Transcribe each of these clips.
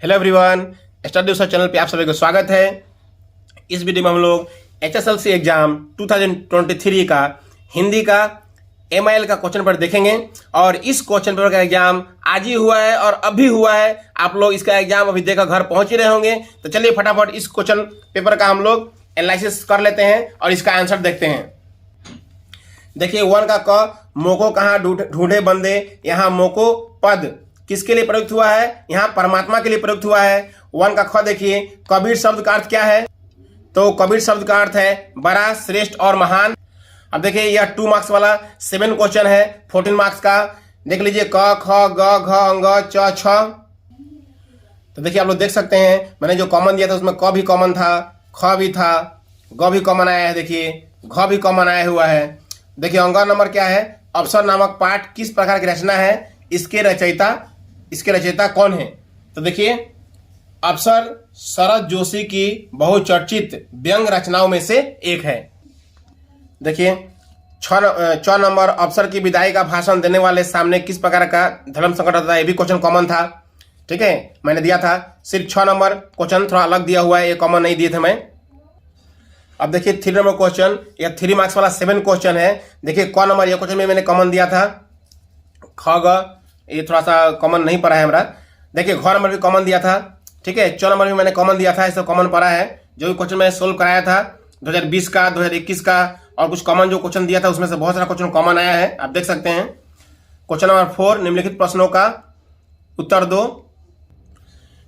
Hello everyone, study user channel पे आप सभी को स्वागत है। इस वीडियो में हम लोग HSLC एग्जाम 2023 का हिंदी का MIL का क्वेश्चन पेपर देखेंगे। और इस क्वेश्चन पेपर का एग्जाम आज ही हुआ है और अभी हुआ है। आप लोग इसका एग्जाम अभी देकर घर पहुंच ही रहे होंगे। तो चलिए फटाफट इस क्वेश्चन पेपर का हम लोग एनालिसिस कर लेते हैं और इसका आंसर देखते हैं। देखिए 1 का क, मोको कहाँ ढूंढे बंदे, यहाँ मोको पद किसके लिए प्रयुक्त हुआ है? यहाँ परमात्मा के लिए प्रयुक्त हुआ है। 1 का ख देखिए, कबीर शब्द का अर्थ क्या है? तो कबीर शब्द का अर्थ है बड़ा, श्रेष्ठ और महान। अब देखिए यह 2 मार्क्स वाला 7 क्वेश्चन है 14 मार्क्स का। देख लीजिए क, ख, ग, घ, अंग, च, छ। तो देखिए आप लोग देख सकते हैं मैंने जो कॉमन दिया था उसमें क भी कॉमन था, ख भी था, ग भी कॉमन आया है, देखिए घ भी कॉमन आया हुआ है। देखिए अंग नंबर क्या है? अवसर नामक पाठ किस प्रकार की रचना है? इसके रचयिता कौन है? तो देखिए अवसर शरद जोशी की बहुचर्चित व्यंग रचनाओं में से एक है। देखिए 6 नंबर, अवसर की विदाई का भाषण देने वाले सामने किस प्रकार का धर्म संकट होता है? ये भी क्वेश्चन कॉमन था, ठीक है, मैंने दिया था। सिर्फ 6 नंबर क्वेश्चन थोड़ा अलग दिया हुआ है, ये कॉमन नहीं दिए थे मैं। अब देखिए 3 नंबर क्वेश्चन, यह 3 मार्क्स वाला 7 क्वेश्चन है। देखिए क नंबर, यह क्वेश्चन में मैंने कॉमन दिया था। ख, ग ये थोड़ा सा कॉमन नहीं पड़ा है हमारा। देखिए घ नंबर भी कॉमन दिया था, ठीक है। 4 नंबर भी मैंने कॉमन दिया था, इससे कॉमन पड़ा है। जो भी क्वेश्चन मैंने सोल्व कराया था 2020 का, 2021 का और कुछ कॉमन जो क्वेश्चन दिया था उसमें से बहुत सारा क्वेश्चन कॉमन आया है, आप देख सकते हैं। क्वेश्चन नंबर 4, निम्नलिखित प्रश्नों का उत्तर दो।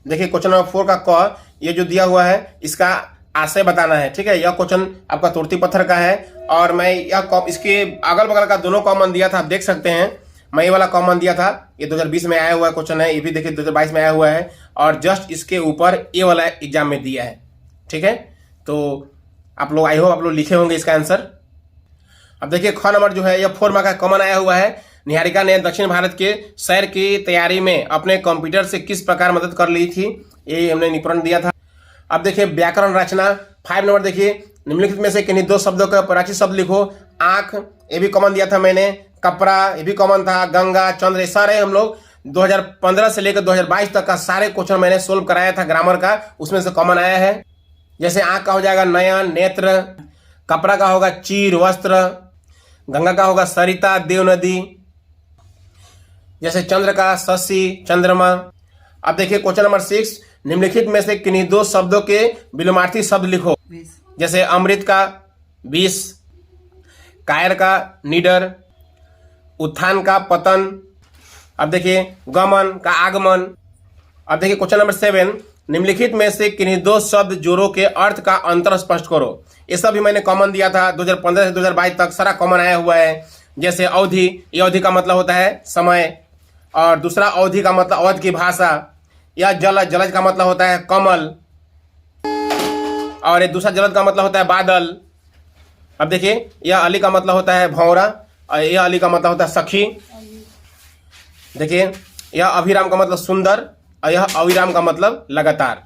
देखिए क्वेश्चन नंबर 4 का क, ये जो दिया हुआ है इसका आशय बताना है, ठीक है। यह क्वेश्चन आपका तुर्ती पत्थर का है और मैं इसके अगल बगल का दोनों कॉमन दिया था, आप देख सकते हैं। मैं ये वाला कॉमन दिया था, ये 2020 में आया हुआ क्वेश्चन है। ये भी देखिए 2022 में आया हुआ है और जस्ट इसके ऊपर ये वाला एग्जाम में दिया है, ठीक है। तो आप लोग आई होप आप लोग लिखे होंगे इसका आंसर। अब देखिए ख नंबर जो है यह 4 मार्क्स का कॉमन आया हुआ है। निहारिका ने दक्षिण भारत के सैर की तैयारी में अपने कंप्यूटर से किस प्रकार मदद कर ली थी? ये हमने निरूपण दिया था। अब देखिए व्याकरण रचना 5 नंबर, देखिए निम्नलिखित में से किन्हीं 2 शब्दों का प्राचीन शब्द लिखो। आंख, ये भी कॉमन दिया था मैंने। कपड़ा, ये भी कॉमन था। गंगा, चंद्र, ये सारे हम लोग 2015 से लेकर 2022 तक का सारे क्वेश्चन मैंने सोल्व कराया था ग्रामर का, उसमें से कॉमन आया है। जैसे आंख का हो जाएगा नयन, नेत्र। कपड़ा का होगा चीर, वस्त्र। गंगा का होगा सरिता, देव नदी। जैसे चंद्र का शशि, चंद्रमा। अब देखिए क्वेश्चन नंबर 6, निम्नलिखित में से किन्हीं 2 शब्दों के विलोमार्थी शब्द लिखो। जैसे अमृत का विष, कायर का निडर, उत्थान का पतन। अब देखिए गमन का आगमन। अब देखिए क्वेश्चन नंबर 7, निम्नलिखित में से किन्हीं 2 शब्द जोड़ों के अर्थ का अंतर स्पष्ट करो। ये सब भी मैंने कॉमन दिया था, 2015 से 2022 तक सारा कॉमन आया हुआ है। जैसे अवधि, ये अवधि का मतलब होता है समय, और दूसरा अवधि का मतलब अवध की भाषा। या जलज, जलज का मतलब होता है कमल, और ये दूसरा जलद का मतलब होता है बादल। अब देखिए यह अली का मतलब होता है भौरा, और यह अली का मतलब होता है सखी। देखिए यह अभिराम का मतलब सुंदर, और यह अविराम का मतलब लगातार।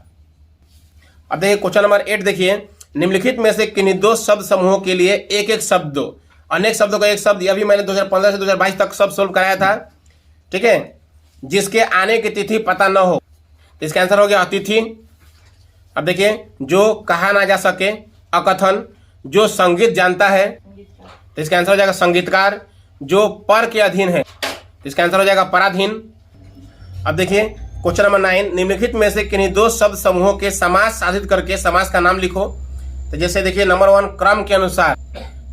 अब देखिए क्वेश्चन नंबर 8, देखिए निम्नलिखित में से किन्हीं 2 शब्द समूहों के लिए एक एक शब्द दो। अनेक शब्दों का एक शब्द, यह भी मैंने 2015 से 2022 तक सब सोल्व कराया था, ठीक है। जिसके आने की तिथि पता न हो, तो इसका आंसर हो गया अतिथि। अब देखिए जो कहा ना जा सके, अकथन। जो संगीत जानता है, तो इसका आंसर हो जाएगा संगीतकार। जो पर के अधीन है, तो इसका आंसर हो जाएगा पराधीन। अब देखिए क्वेश्चन नंबर 9, निम्नलिखित में से किन्हीं 2 शब्द समूहों के समास साधित करके समास का नाम लिखो। तो जैसे देखिए नंबर 1 क्रम के अनुसार,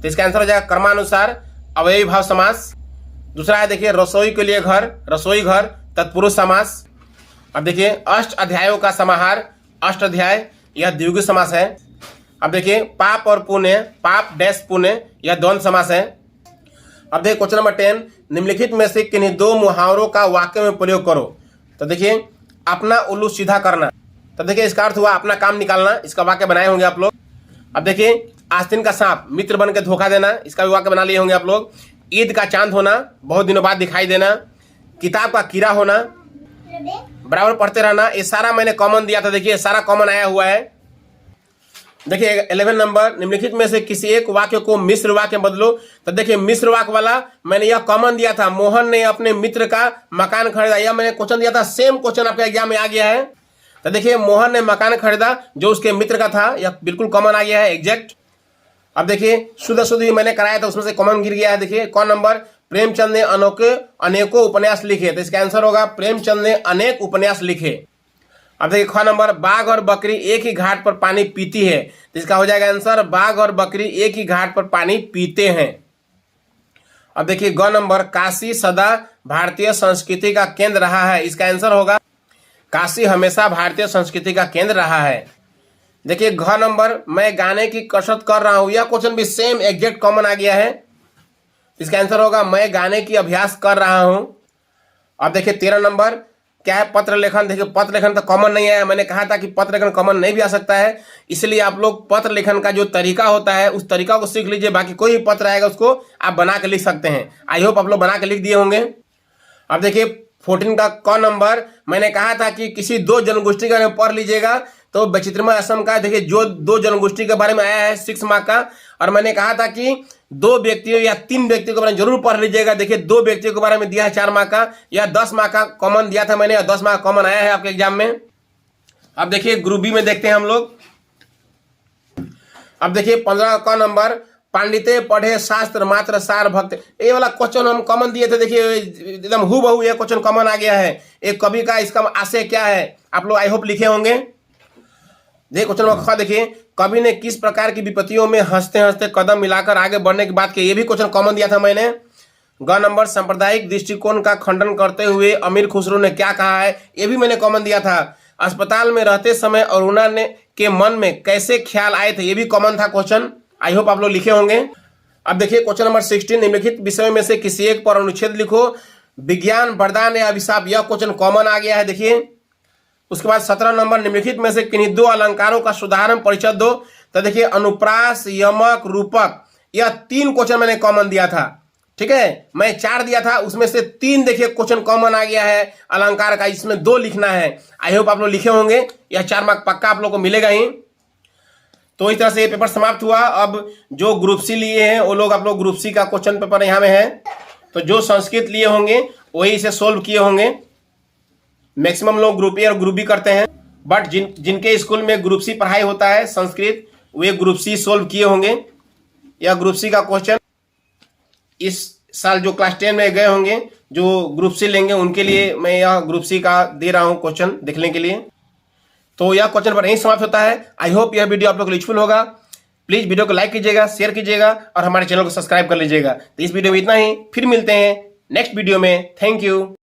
तो इसका आंसर हो जाएगा क्रमानुसार अवयवी भाव समास। दूसरा है देखिए रसोई के लिए घर, रसोई घर तत्पुरुष समास। अब देखिए अष्ट अध्यायों का समाहार, अष्ट अध्याय, यह द्विगु समास है। अब देखिए पाप और पुण्य, पाप डैश पुण्य, यह द्वंद्व समास है। अब देखिए क्वेश्चन नंबर 10, निम्नलिखित में से किन्हीं 2 मुहावरों का वाक्य में प्रयोग करो। तो देखिए अपना उल्लू सीधा करना, तो देखिए इसका अर्थ हुआ अपना काम निकालना, इसका वाक्य बनाए होंगे आप लोग। अब देखिए आस्तीन का सांप मित्र बन के धोखा देना, इसका भी वाक्य बना लिए होंगे आप लोग। ईद का चांद होना, बहुत दिनों बाद दिखाई देना। किताब का कीड़ा होना, बराबर पढ़ते रहना, ये सारा मैंने कॉमन दिया था, देखिए सारा कॉमन आया हुआ है। देखिए 11 नंबर, निम्नलिखित में से किसी एक वाक्य को मिश्र वाक्य बदलो। तो देखिए मिश्र वाक्य वाला मैंने यह कॉमन दिया था, मोहन ने अपने मित्र का मकान खरीदा, यह मैंने क्वेश्चन दिया था। सेम क्वेश्चन आपके एग्जाम में आ गया है। तो देखिए मोहन ने मकान खरीदा जो उसके मित्र का था, यह बिल्कुल कॉमन आ गया है, एग्जैक्ट। अब देखिए शुद्ध शुद्ध ही मैंने कराया था, उसमें से कॉमन गिर गया है। देखिए कौन नंबर, प्रेमचंद ने अनेकों उपन्यास लिखे, तो इसका आंसर होगा प्रेमचंद ने अनेक उपन्यास लिखे। अब देखिए ख नंबर, बाघ और बकरी एक ही घाट पर पानी पीती है, तो इसका हो जाएगा आंसर बाघ और बकरी एक ही घाट पर पानी पीते हैं। अब देखिए ग नंबर, काशी सदा भारतीय संस्कृति का केंद्र रहा है, इसका आंसर होगा काशी हमेशा भारतीय संस्कृति का केंद्र रहा है। देखिए घ नंबर, मैं गाने की कसरत कर रहा हूं, यह क्वेश्चन भी सेम एग्जैक्ट कॉमन आ गया है, इसका आंसर होगा मैं गाने की अभ्यास कर रहा हूं। अब देखिए 13 नंबर, क्या है, पत्र लेखन। देखिए पत्र लेखन तो कॉमन नहीं है, मैंने कहा था कि पत्र लेखन कॉमन नहीं भी आ सकता है, इसलिए आप लोग पत्र लेखन का जो तरीका होता है उस तरीका को सीख लीजिए, बाकी कोई भी पत्र आएगा उसको आप बना के लिख सकते हैं। आई होप आप लोग बना के लिख दिए होंगे। अब देखिए 14 का क नंबर, मैंने कहा था कि किसी दो जनगोष्ठी के बारे में पढ़ लीजिएगा, तो विचित्रमा असम का देखिए जो दो जनगोष्ठी के बारे में आया है 6 मार्क का, और मैंने कहा था कि 2 व्यक्तियों या 3 व्यक्तियों के बारे में जरूर पढ़ लीजिएगा। देखिए 2 व्यक्तियों के बारे में दिया है 4 मार्क का, या 10 मार्क का कॉमन दिया था मैंने, और 10 मार्क कॉमन आया है आपके एग्जाम में। अब देखिए ग्रुप बी में देखते हैं हम लोग। अब देखिए 15 का नंबर, पांडित्य पढ़े शास्त्र मात्र सार भक्त, ये वाला क्वेश्चन हम कॉमन दिए थे। देखिए एकदम हूबहू ये क्वेश्चन कॉमन आ गया है। एक कवि का इसका आशय क्या है, आप लोग आई होप लिखे होंगे। देखिए क्वेश्चन नंबर ख, देखिए कवि ने किस प्रकार की विपत्तियों में हंसते हंसते कदम मिलाकर आगे बढ़ने की बात की, ये भी क्वेश्चन कॉमन दिया था मैंने। ग नंबर, सांप्रदायिक दृष्टिकोण का खंडन करते हुए अमीर खुसरो ने क्या कहा है, ये भी मैंने कॉमन दिया था। अस्पताल में रहते समय अरुणा ने के मन में कैसे ख्याल आए थे, ये भी कॉमन था क्वेश्चन, आई होप आप लोग लिखे होंगे। अब देखिए क्वेश्चन नंबर 16, निम्नलिखित विषयों में से किसी एक पर अनुच्छेद लिखो, विज्ञान वरदान या अभिशाप, यह क्वेश्चन कॉमन आ गया है। देखिए उसके बाद 17 नंबर, निम्नलिखित में से किन्हीं 2 अलंकारों का सुधारण परिचय दो, तो देखिए अनुप्रास, यमक, रूपक, यह 3 क्वेश्चन मैंने कॉमन दिया था। ठीक है, मैं 4 दिया था, उसमें से 3 देखिए क्वेश्चन कॉमन आ गया है अलंकार का, इसमें 2 लिखना है। आई होप आप लोग लिखे होंगे, यह 4 मार्क पक्का आप लोग को मिलेगा ही। तो इस तरह से ये पेपर समाप्त हुआ। अब जो ग्रुप सी लिए हैं वो लोग, आप लोग ग्रुप सी का क्वेश्चन पेपर यहाँ में है, तो जो संस्कृत लिए होंगे वही इसे सोल्व किए होंगे। मैक्सिमम लोग ग्रुप ए और ग्रुप बी करते हैं, बट जिनके स्कूल में ग्रुप सी पढ़ाई होता है संस्कृत, वे ग्रुप सी सोल्व किए होंगे। यह ग्रुप सी का क्वेश्चन इस साल जो क्लास 10 में गए होंगे, जो ग्रुप सी लेंगे उनके लिए मैं यह ग्रुप सी का दे रहा हूँ क्वेश्चन देखने के लिए। तो यह क्वेश्चन पर यहीं समाप्त होता है। आई होप यह वीडियो आप लोग को यूजफुल होगा। प्लीज वीडियो को लाइक कीजिएगा, शेयर कीजिएगा और हमारे चैनल को सब्सक्राइब कर लीजिएगा। तो इस वीडियो में इतना ही, फिर मिलते हैं नेक्स्ट वीडियो में। Thank you.